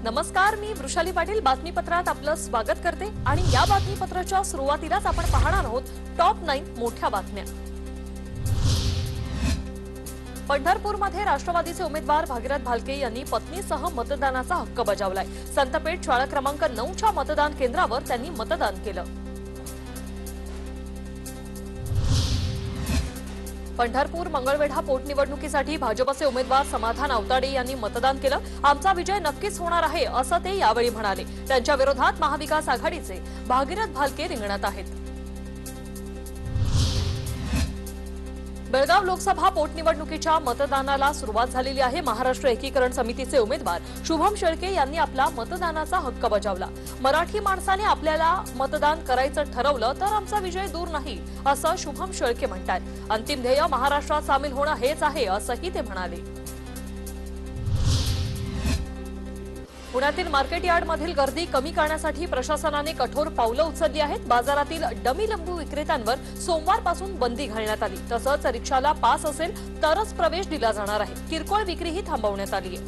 नमस्कार, मी वृषाली पाटील बातमीपत्रात आपलं स्वागत करते आणि या बातमीपत्राच्या सुरुवातीलाच आपण पाहणार आहोत टॉप 9 मोठ्या बातम्या। पंढरपूरमध्ये राष्ट्रवादीचे उमेदवार भागीरथ भालके यांनी पत्नीसह मतदानाचा हक्क बजावलाय। संतपेठ शाळा क्रमांक 9च्या मतदान केंद्रावर त्यांनी मतदान केलं। पंढरपूर मंगळवेढा पोटनिवडणुकीसाठी भाजपचे उमेदवार समाधान आवताडे यांनी मतदान केलं। आमचा विजय नक्कीच होणार आहे असं ते यावेळी म्हणाले। त्यांच्या विरोधात महाविकास आघाडीचे भागीरथ भालके रिंगणात आहेत। बेळगाव लोकसभा पोटनिवडणुकीच्या मतदानाला सुरुवात झालेली आहे। महाराष्ट्र एकीकरण समितीचे उमेदवार शुभम शेळके यांनी आपला मतदानाचा हक्क बजावला। मराठी माणसाने आपल्याला मतदान करायचं ठरवलं तर आमचा विजय दूर नाही असं शुभम शेळके म्हणतात। अंतिम ध्येय महाराष्ट्रात सामील होणं हेच आहे असंही ते म्हणाले। पुण्यातील मार्केट यार्डमधील गर्दी कमी करण्यासाठी प्रशासनाने कठोर पावलं उचलली आहेत। बाजारातील डमी लिंबू विक्रेत्यांवर सोमवारपासून बंदी घालण्यात आली। तसंच रिक्षाला पास असेल तरच प्रवेश दिला जाणार आहे। किरकोळ विक्रीही थांबवण्यात आली आहे।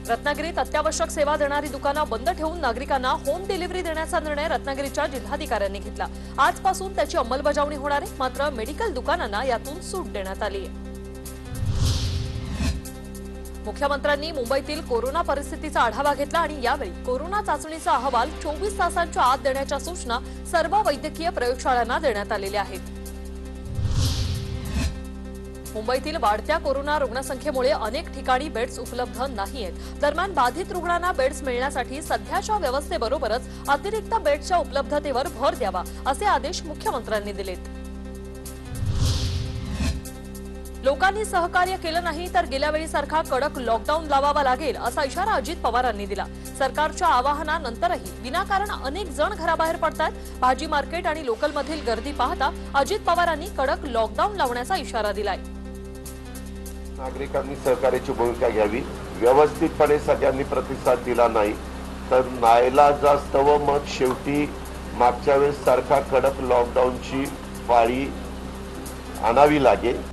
रत्नागिरीत अत्यावश्यक सेवा देणारी दुकानं बंद ठेवून नागरिकांना होम डिलिव्हरी देण्याचा निर्णय रत्नागिरीच्या जिल्हाधिकाऱ्यांनी घेतला। आजपासून त्याची अंमलबजावणी होणार आहे। मात्र मेडिकल दुकानांना यातून सूट देण्यात आली आहे। मुख्यमंत्र्यांनी मुंबईतील कोरोना परिस्थितीचा आढावा घेतला आणि यावेळी कोरोना चाचणीचा अहवाल 24 तासांच्या आत देण्याच्या सूचना सर्व वैद्यकीय प्रयोगशाळांना देण्यात आलेल्या आहेत। मुंबईतील वाढत्या कोरोना रुग्णसंख्येमुळे अनेक ठिकाणी बेड्स उपलब्ध नाहीयेत। दरम्यान बाधित रुग्णांना बेड्स मिळण्यासाठी सध्याच्या व्यवस्थेबरोबरच अतिरिक्त बेड्सच्या उपलब्धतेवर भर द्यावा असे आदेश मुख्यमंत्र्यांनी दिलेत। लोकांनी सहकार्य केलं नाही तर गेल्या वेळीसारखा कडक लॉकडाऊन लावावा लागेल असा इशारा अजित पवारांनी दिला। सरकारच्या आवाहनानंतरही विनाकारण अनेक जण घराबाहेर पडतात। भाजी मार्केट आणि लोकलमधील गर्दी पाहता अजित पवारांनी कडक लॉकडाऊन लावण्याचा इशारा दिलाय। नागरिकांनी सहकार्याची भूमिका घ्यावी। व्यवस्थितपणे सगळ्यांनी प्रतिसाद दिला नाही तर नाईलाजास्तव मग शेवटी मागच्या वेळेस सारखा कडक लॉकडाऊनची पाळी आणावी लागेल।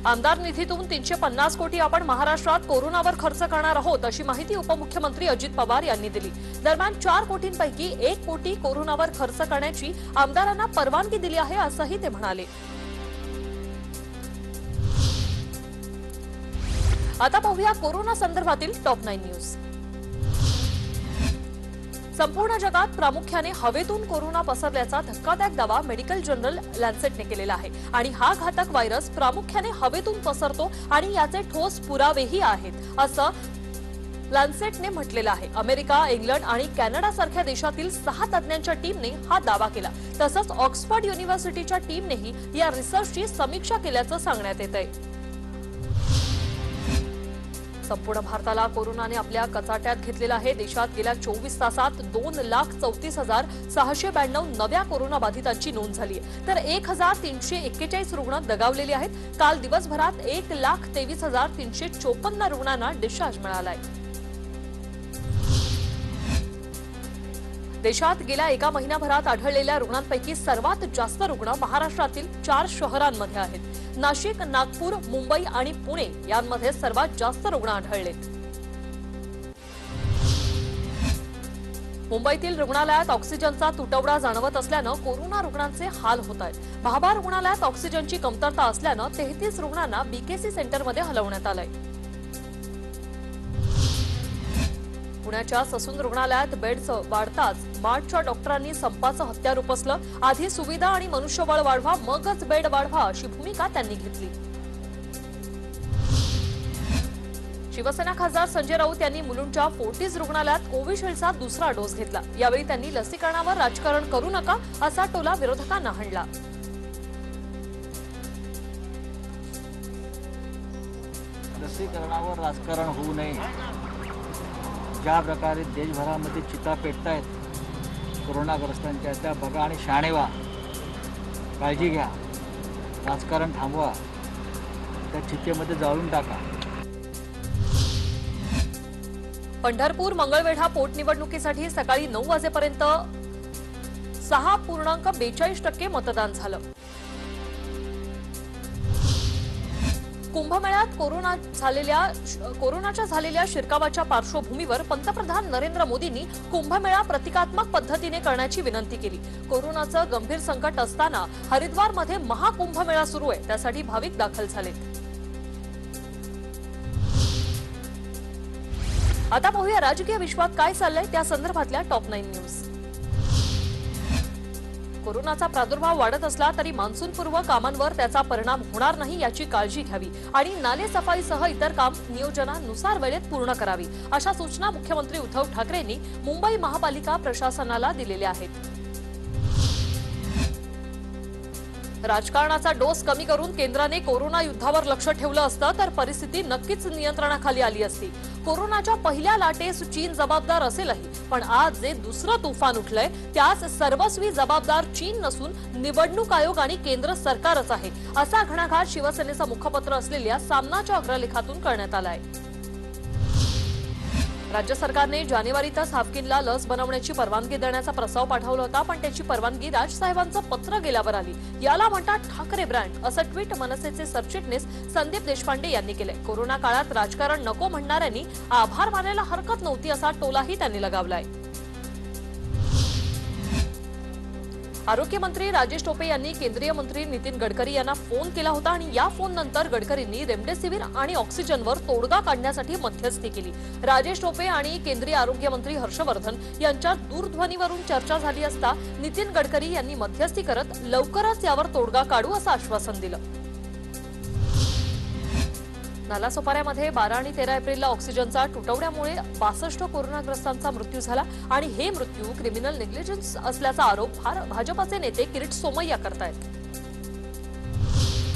आमदार निधीतून 350 कोटी आपण महाराष्ट्रात कोरोनावर खर्च करणार आहोत अशी माहिती उपमुख्यमंत्री अजित पवार यांनी दिली। दरम्यान 4 कोटींपैकी 1 कोटी कोरोनावर खर्च करण्याची आमदारांना परवानगी दिली आहे असंही ते म्हणाले। आता पाहूया कोरोना संदर्भातील टॉप 9 न्यूज। संपूर्ण जगात प्रामुख्याने हवेतून कोरोना पसरल्याचा धक्कादायक दावा मेडिकल जर्नल लॅन्सेटने केलेला आहे आणि हा घातक व्हायरस प्रामुख्याने हवेतून पसरतो आणि याचे ठोस पुरावेही आहेत असं लॅन्सेटने म्हटलेलं आहे। अमेरिका, इंग्लंड आणि कॅनडासारख्या देशातील 6 तज्ज्ञांच्या टीमने हा दावा केला। तसंच ऑक्सफर्ड युनिव्हर्सिटीच्या टीमनेही या रिसर्चची समीक्षा केल्याचं सांगण्यात येत आहे। संपूर्ण भारताला कोरोनाने आपल्या कचाट्यात घेतलेला आहे। देशात गेल्या 24 तासात 2,34,692 नव्या कोरोनाबाधितांची नोंद झाली आहे तर 1,341 रुग्ण दगावलेले आहेत। काल दिवसभरात 1,23,354 रुग्णांना डिस्चार्ज मिळालाय। देशात गेल्या एका महिन्याभरात आढळलेल्या रुग्णांपैकी सर्वात जास्त रुग्ण महाराष्ट्रातील 4 शहरांमध्ये आहेत। नाशिक, नागपूर, मुंबई आणि पुणे यांमध्ये सर्वात जास्त रुग्ण आढळलेत। मुंबईतील रुग्णालयात ऑक्सिजनचा तुटवडा जाणवत असल्यानं कोरोना रुग्णांचे हाल होत आहेत। भाभा रुग्णालयात ऑक्सिजनची कमतरता असल्यानं 33 रुग्णांना बीकेसी सेंटरमध्ये हलवण्यात आलंय। पुण्याच्या ससून रुग्णालयात बेड्स वाढताच मार्चच्या डॉक्टरांनी संपाचं हत्यार उपसलं। आधी सुविधा आणि मनुष्यबळ वाढवा मगच बेड वाढवा अशी भूमिका त्यांनी घेतली। शिवसेना खासदार संजय राऊत यांनी मुलुंडच्या फोर्टिस रुग्णालयात कोविशिल्डचा दुसरा डोस घेतला। यावेळी त्यांनी लसीकरणावर राजकारण करू नका असा टोला विरोधकांना हाणला। लसीकरणावर राजकारण होऊ नये। ज्या प्रकारे देशभरामध्ये चिता पेटतायत कोरोनाग्रस्तांच्या त्या बघा आणि शाणे व्हा, काळजी घ्या, राजकारण थांबवा, त्या चितेमध्ये जाळून टाका। पंढरपूर मंगळवेढा पोटनिवडणुकीसाठी सकाळी 9 वाजेपर्यंत 6.42% मतदान झालं। कुंभमेळ्यात कोरोनाच्या झालेल्या शिरकावाच्या पार्श्वभूमीवर पंतप्रधान नरेंद्र मोदींनी कुंभमेळा प्रतिकात्मक पद्धतीने करण्याची विनंती केली। कोरोनाचं गंभीर संकट असताना हरिद्वारमध्ये महाकुंभमेळा सुरू आहे, त्यासाठी भाविक दाखल झालेत। आता पाहूया राजकीय विश्वात काय चाललंय त्या संदर्भातल्या टॉप 9 न्यूज। कोरोनाचा प्रादुर्भाव वाढत असला तरी मान्सूनपूर्व कामांवर त्याचा परिणाम होणार नाही याची काळजी घ्यावी आणि नाले सफाईसह इतर काम नियोजनानुसार वेळेत पूर्ण करावी, अशा सूचना मुख्यमंत्री उद्धव ठाकरेंनी मुंबई महापालिका प्रशासनाला दिलेल्या आहेत। राजकारणाचा डोस कमी करून केंद्राने कोरोना युद्धावर लक्ष ठेवलं असतं तर परिस्थिती नक्कीच नियंत्रणाखाली आली असती। कोरोनाच्या पहिल्या लाटेस चीन जबाबदार असेलही, पण आज जे दुसरं तुफान उठलंय त्यास सर्वस्वी जबाबदार चीन नसून निवडणूक आयोग आणि केंद्र सरकारच आहे, असा घणाघात शिवसेनेचं मुखपत्र असलेल्या सामनाच्या अग्रलेखातून करण्यात आलाय। राज्य सरकारने जानेवारीतच हाफकिनला लस बनवण्याची परवानगी देण्याचा प्रस्ताव पाठवला होता, पण त्याची परवानगी राजसाहेबांचं पत्र गेल्यावर आली। याला म्हणतात ठाकरे ब्रँड, असं ट्विट मनसेचे सरचिटणीस संदीप देशपांडे यांनी केलंय। कोरोना काळात राजकारण नको म्हणणाऱ्यांनी आभार मानायला हरकत नव्हती, असा टोलाही त्यांनी लगावलाय। आरोग्य मंत्री राजेश टोपे यांनी केंद्रीय मंत्री नितीन गडकरी यांना फोन केला होता आणि या फोन नंतर गडकरींनी रेमडेसिवीर आणि ऑक्सिजनवर तोडगा काढण्यासाठी मध्यस्थी केली। राजेश टोपे आणि केंद्रीय आरोग्य मंत्री हर्षवर्धन यांच्यात दूरध्वनीवरून चर्चा झाली असता नितीन गडकरी यांनी मध्यस्थी करत लवकरच यावर तोडगा काढू असं आश्वासन दिलं। नालासोपाऱ्यामध्ये 12 आणि 13 एप्रिलला ऑक्सिजनचा तुटवड्यामुळे 62 कोरोनाग्रस्तांचा मृत्यू झाला आणि हे मृत्यू क्रिमिनल नेग्लिजन्स असल्याचा आरोप भाजपचे नेते किरीट सोमय्या करतायत।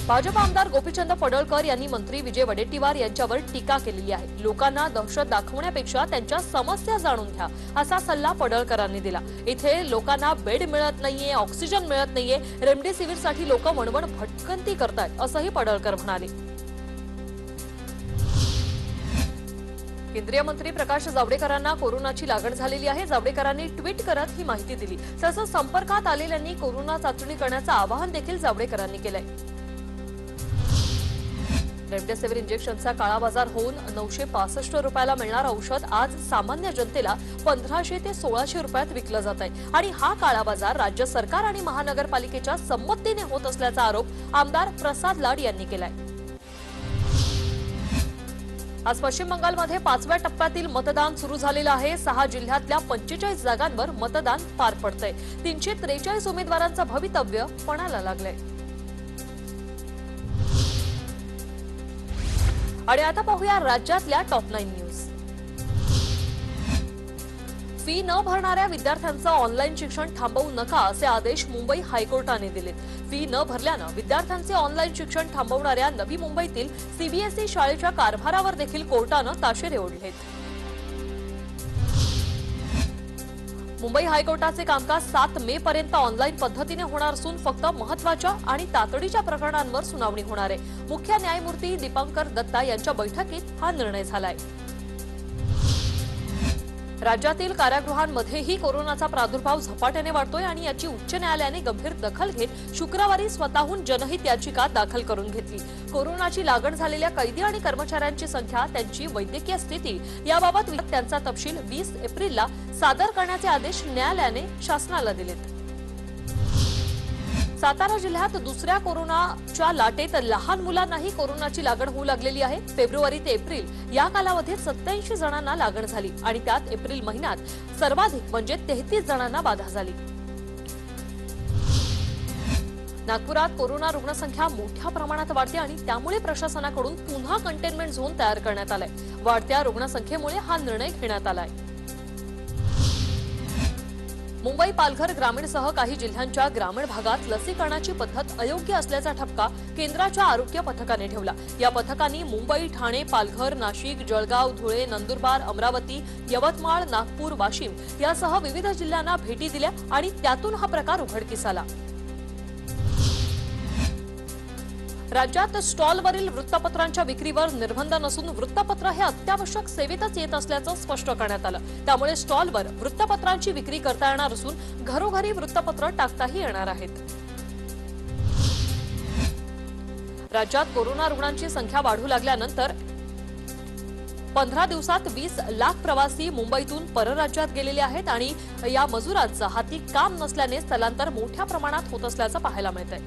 भाजप आमदार गोपीचंद पडळकर यांनी मंत्री विजय वडेट्टीवार यांच्यावर टीका केलेली आहे। लोकांना दहशत दाखवण्यापेक्षा त्यांच्या समस्या जाणून घ्या, असा सल्ला पडळकरांनी दिला। इथे लोकांना बेड मिळत नाहीये, ऑक्सिजन मिळत नाहीये, रेमडेसिवीरसाठी लोक वणवण भटकंती करतायत, असंही पडळकर म्हणाले। केंद्रीय मंत्री प्रकाश जावडेकरांना कोरोनाची लागण झालेली आहे। जावडेकरांनी ट्विट करत ही माहिती दिली। तसंच संपर्कात आलेल्यांनी कोरोना चाचणी करण्याचं आवाहन देखील जावडेकरांनी केलंय। रेमडेसिवीर इंजेक्शनचा काळाबाजार होऊन 965 रुपयाला मिळणारं औषध आज सामान्य जनतेला 1500 ते 1600 रुपयात विकलं जात आहे आणि हा काळाबाजार राज्य सरकार आणि महानगरपालिकेच्या संमतीने होत असल्याचा आरोप आमदार प्रसाद लाड यांनी केलाय। आज पश्चिम बंगालमध्ये 5व्या टप्प्यातील मतदान सुरू झालेलं आहे। 6 जिल्ह्यातल्या 45 जागांवर मतदान पार पडतंय। 343 उमेदवारांचं भवितव्य पणाला लागलंय। आणि आता पाहूया राज्यातल्या टॉप 9 न्यूज। फी न भरणाऱ्या विद्यार्थ्यांचं ऑनलाईन शिक्षण थांबवू नका, असे आदेश मुंबई हायकोर्टाने दिलेत। फी न भरल्यानं विद्यार्थ्यांचे ऑनलाईन शिक्षण थांबवणाऱ्या नवी मुंबईतील सीबीएसई शाळेच्या कारभारावर देखील कोर्टानं ताशेरे ओढलेत। मुंबई हायकोर्टाचे कामकाज 7 मे पर्यंत ऑनलाईन पद्धतीने होणार असून फक्त महत्त्वाच्या आणि तातडीच्या प्रकरणांवर सुनावणी होणार आहे। मुख्य न्यायमूर्ती दीपांकर दत्ता यांच्या बैठकीत हा निर्णय झालाय। राज्यातील कारागृहांमध्येही कोरोनाचा प्रादुर्भाव झपाट्याने वाढतोय आणि याची उच्च न्यायालयाने गंभीर दखल घेत शुक्रवारी स्वतःहून जनहित याचिका दाखल करून घेतली। कोरोनाची लागण झालेल्या कैदी आणि कर्मचाऱ्यांची संख्या, त्यांची वैद्यकीय स्थिती याबाबत त्यांचा तपशील 20 एप्रिलला सादर करण्याचे आदेश न्यायालयाने शासनाला दिलेत। सातारा जिल्ह्यात दुसऱ्या कोरोनाच्या लाटेत लहान मुलांनाही कोरोनाची लागण होऊ लागलेली आहे। फेब्रुवारी ते एप्रिल या कालावधीत 87 जणांना लागण झाली आणि त्यात एप्रिल महिन्यात सर्वाधिक म्हणजे 33 जणांना बाधा झाली। नागपुरात कोरोना रुग्णसंख्या मोठ्या प्रमाणात वाढते आणि त्यामुळे प्रशासनाकडून पुन्हा कंटेनमेंट झोन तयार करण्यात आलाय। वाढत्या रुग्णसंख्येमुळे हा निर्णय घेण्यात आलाय। मुंबई पालघर ग्रामीणसह काही जिल्ह्यांच्या ग्रामीण भागात लसीकरणाची पद्धत अयोग्य असल्याचा ठपका केंद्राच्या आरोग्य पथकाने ठेवला। या पथकाने मुंबई, ठाणे, पालघर, नाशिक, जळगाव, धुळे, नंदुरबार, अमरावती, यवतमाळ, नागपूर, वाशिम यासह विविध जिल्ह्यांना भेटी दिल्या आणि त्यातून हा प्रकार उघडकीस आला। राज्यात स्टॉलवरील वृत्तपत्रांच्या विक्रीवर निर्बंध नसून वृत्तपत्र हे अत्यावश्यक सेवेतच येत असल्याचं स्पष्ट करण्यात आलं। त्यामुळे स्टॉलवर वृत्तपत्रांची विक्री करता येणार असून घरोघरी वृत्तपत्र टाकताही येणार आहेत। राज्यात कोरोना रुग्णांची संख्या वाढू लागल्यानंतर 15 दिवसात 20 लाख प्रवासी मुंबईतून परराज्यात गेलेले आहेत आणि या मजुरांचं हाती काम नसल्याने स्थलांतर मोठ्या प्रमाणात होत असल्याचं पाहायला मिळतंय.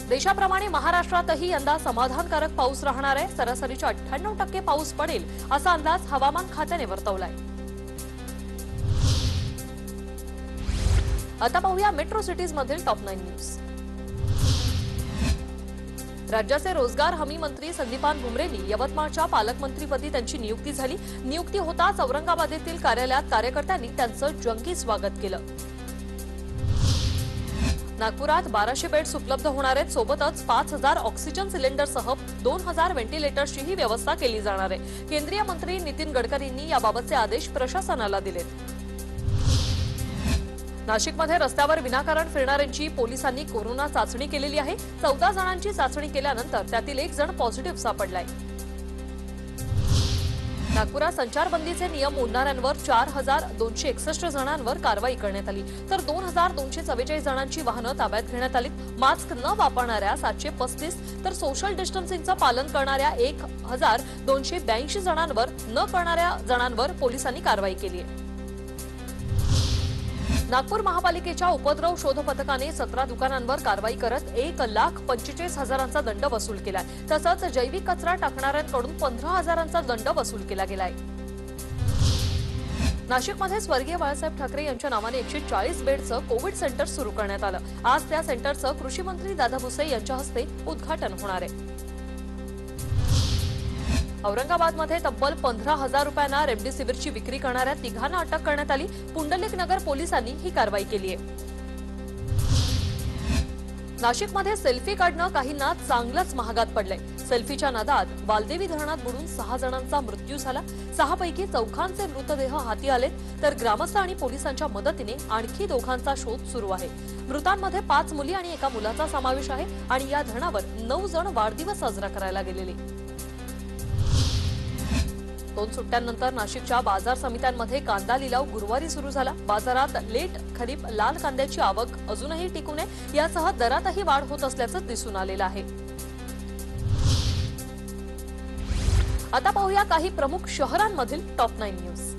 देशाप्रमाणे महाराष्ट्रातही यंदा समाधानकारक पाऊस राहणार आहे. सरासरीच्या 98% पाऊस पडेल असा अंदाज हवामान खात्याने वर्तवलाय. आता पाहूया मेट्रो सिटीज मधील टॉप 9 न्यूज. राज्याचे रोजगार हमी मंत्री संदीपान भुमरेंनी यवतमाळच्या पालकमंत्रीपदी त्यांची नियुक्ती झाली. नियुक्ती होताच औरंगाबाद येथील कार्यालयात कार्यकर्त्यांनी त्यांचं जंगी स्वागत केलं. नागपुरात 1200 बेड्स उपलब्ध होणार आहेत. सोबतच 5000 ऑक्सिजन सिलेंडरसह 2000 व्हेंटिलेटर्सचीही व्यवस्था केली जाणार आहे. केंद्रीय मंत्री नितीन गडकरींनी याबाबतचे आदेश प्रशासनाला दिलेत. नाशिकमध्ये रस्त्यावर विनाकारण फिरणाऱ्यांची पोलिसांनी कोरोना चाचणी केलेली आहे. 14 जणांची चाचणी केल्यानंतर त्यातील 1 जण पॉझिटिव्ह सापडलाय. नागपुरात संचारबंदीचे नियम मोडणाऱ्यांवर 4261 जणांवर कारवाई करण्यात आली, तर 2244 जणांची वाहनं ताब्यात घेण्यात आली. मास्क न वापरणाऱ्या 735 तर सोशल डिस्टन्सिंगचं पालन करणाऱ्या 1282 जणांवर न करणाऱ्या जणांवर पोलिसांनी कारवाई केली आहे. नागपूर महापालिकेच्या उपद्रव शोध पथकाने 17 दुकानांवर कारवाई करत 1,45,000चा दंड वसूल केलाय. तसंच जैविक कचरा टाकणाऱ्यांकडून 15,000चा दंड वसूल केला गेलाय. नाशिकमध्ये स्वर्गीय बाळासाहेब ठाकरे यांच्या नावाने 140 बेडचं कोविड सेंटर सुरू करण्यात आलं. आज त्या सेंटरचं कृषी मंत्री दादा भुसे यांच्या हस्ते उद्घाटन होणार आहे. औरंगाबादमध्ये तब्बल 15,000 रुपयांना रेमडेसिवीरची विक्री करणाऱ्या 3घांना अटक करण्यात आली. पुंडलिक नगर पोलिसांनी ही कारवाई केली आहे. नाशिकमध्ये सेल्फी काढणं काहींना चांगलंच महागात पडलंय. सेल्फीच्या नादात वालदेवी धरणात बुडून 6 जणांचा मृत्यू झाला. 6 पैकी 4 मृतदेह हाती आलेत, तर ग्रामस्थ आणि पोलिसांच्या मदतीने आणखी 2 शोध सुरू आहे. मृतांमध्ये 5 मुली आणि 1 मुलाचा समावेश आहे आणि या धरणावर 9 जण वाढदिवस साजरा करायला गेलेले. 2 सुट्ट्यांनंतर नाशिकच्या बाजार समित्यांमध्ये कांदा लिलाव गुरुवारी सुरू झाला. बाजारात लेट खरीप लाल कांद्याची आवक अजूनही टिकून आहे. यासह दरातही वाढ होत असल्याचं दिसून आलेलं आहे. आता पाहूया काही प्रमुख शहरांमधील टॉप 9 न्यूज.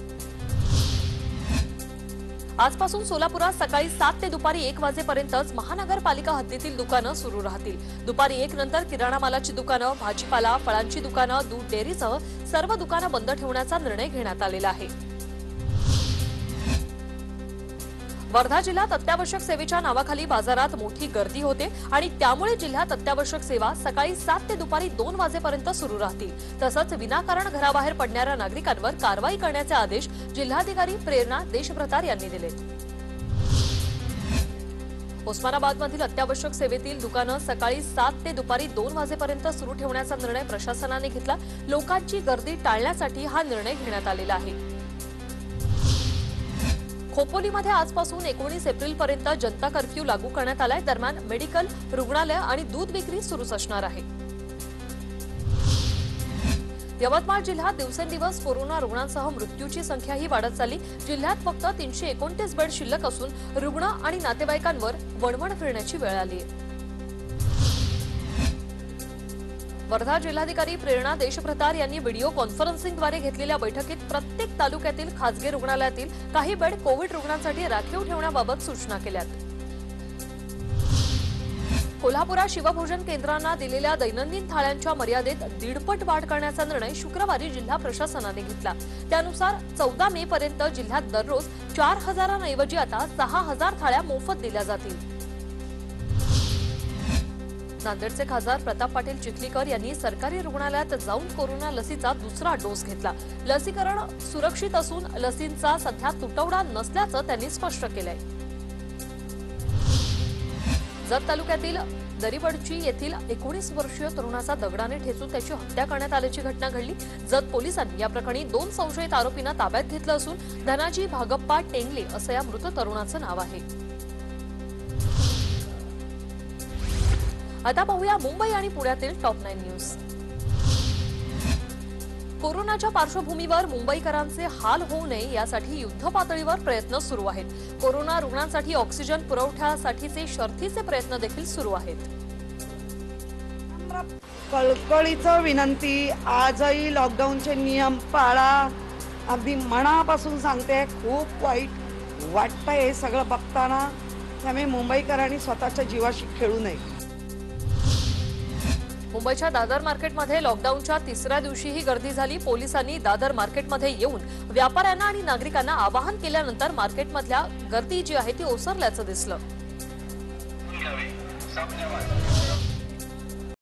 आजपासून सोलापुरात सकाळी 7 ते दुपारी 1 वाजेपर्यंतच महानगरपालिका हद्दीतील दुकानं सुरू राहतील. दुपारी 1 नंतर किराणा मालाची दुकानं, भाजीपाला, फळांची दुकानं, दूध डेअरीसह सर्व दुकानं बंद ठेवण्याचा निर्णय घेण्यात आलेला आहे. वर्धा जिल्ह्यात अत्यावश्यक सेवेच्या नावाखाली बाजारात मोठी गर्दी होते आणि त्यामुळे जिल्ह्यात अत्यावश्यक सेवा सकाळी 7 ते दुपारी 2 वाजेपर्यंत सुरू राहतील. तसंच विनाकारण घराबाहेर पडणाऱ्या नागरिकांवर कारवाई करण्याचे आदेश जिल्हाधिकारी प्रेरणा देशभ्रतार यांनी दिले. उस्मानाबादमधील अत्यावश्यक सेवेतील दुकानं सकाळी 7 ते दुपारी 2 वाजेपर्यंत सुरू ठेवण्याचा निर्णय प्रशासनाने घेतला. लोकांची गर्दी टाळण्यासाठी हा निर्णय घेण्यात आलेला आहे. खोपोलीमध्ये आजपासून 19 एप्रिलपर्यंत जनता कर्फ्यू लागू करण्यात आलाय. दरम्यान मेडिकल, रुग्णालय आणि दूध विक्री सुरूच असणार आहे. यवतमाळ जिल्ह्यात दिवसेंदिवस कोरोना रुग्णांसह मृत्यूची संख्याही वाढत चालली. जिल्ह्यात फक्त 329 बेड शिल्लक असून रुग्ण आणि नातेवाईकांवर वणवण फिरण्याची वेळ आली आहे. वर्धा जिल्हाधिकारी प्रेरणा देशभ्रतार यांनी व्हिडिओ कॉन्फरन्सिंगद्वारे घेतलेल्या बैठकीत प्रत्येक तालुक्यातील खासगी रुग्णालयातील काही बेड कोविड रुग्णांसाठी राखीव ठेवण्याबाबत सूचना केल्यात. कोल्हापुरात शिवभोजन केंद्रांना दिलेल्या दैनंदिन थाळ्यांच्या मर्यादेत 1.5 पट वाढ करण्याचा निर्णय शुक्रवारी जिल्हा प्रशासनाने घेतला. त्यानुसार 14 मे पर्यंत जिल्ह्यात दररोज 4,000 ऐवजी आता 6,000 थाळ्या मोफत दिल्या जातील. नांदेडचे खासदार प्रताप पाटील चिखलीकर यांनी सरकारी रुग्णालयात जाऊन कोरोना लसीचा 2रा डोस घेतला. लसीकरण सुरक्षित असून लसींचा सध्या तुटवडा नसल्याचं त्यांनी स्पष्ट केलंय. जत तालुक्यातील दरीबडची येथील 19 वर्षीय तरुणाचा दगडाने ठेचून त्याची हत्या करण्यात आल्याची घटना घडली. जत पोलिसांनी या प्रकरणी 2 संशयित आरोपींना ताब्यात घेतलं असून धनाजी भागप्पा टेंगले असं या मृत तरुणाचं नाव आहे. आता पाहूया मुंबई आणि पुण्यातील टॉप 9 न्यूज. कोरोनाच्या पार्श्वभूमीवर मुंबईकरांचे हाल होऊ नये यासाठी युद्ध पातळीवर प्रयत्न सुरू आहेत. कोरोना रुग्णांसाठी ऑक्सिजन पुरवठ्यासाठीचे शर्थीचे प्रयत्न देखील सुरू आहेत. कळकळीचं विनंती, आजही लॉकडाऊनचे नियम पाळा. अगदी मनापासून सांगते, खूप वाईट वाटतंय हे सगळं बघताना. त्यामुळे मुंबईकरांनी स्वतःच्या जीवाशी खेळू नये. मुंबईच्या दादर मार्केटमध्ये लॉकडाऊनच्या तिसऱ्या दिवशीही गर्दी झाली. पोलिसांनी दादर मार्केटमध्ये येऊन व्यापाऱ्यांना आणि नागरिकांना आवाहन केल्यानंतर मार्केटमधल्या गर्दी जी आहे ती ओसरल्याचं दिसलं.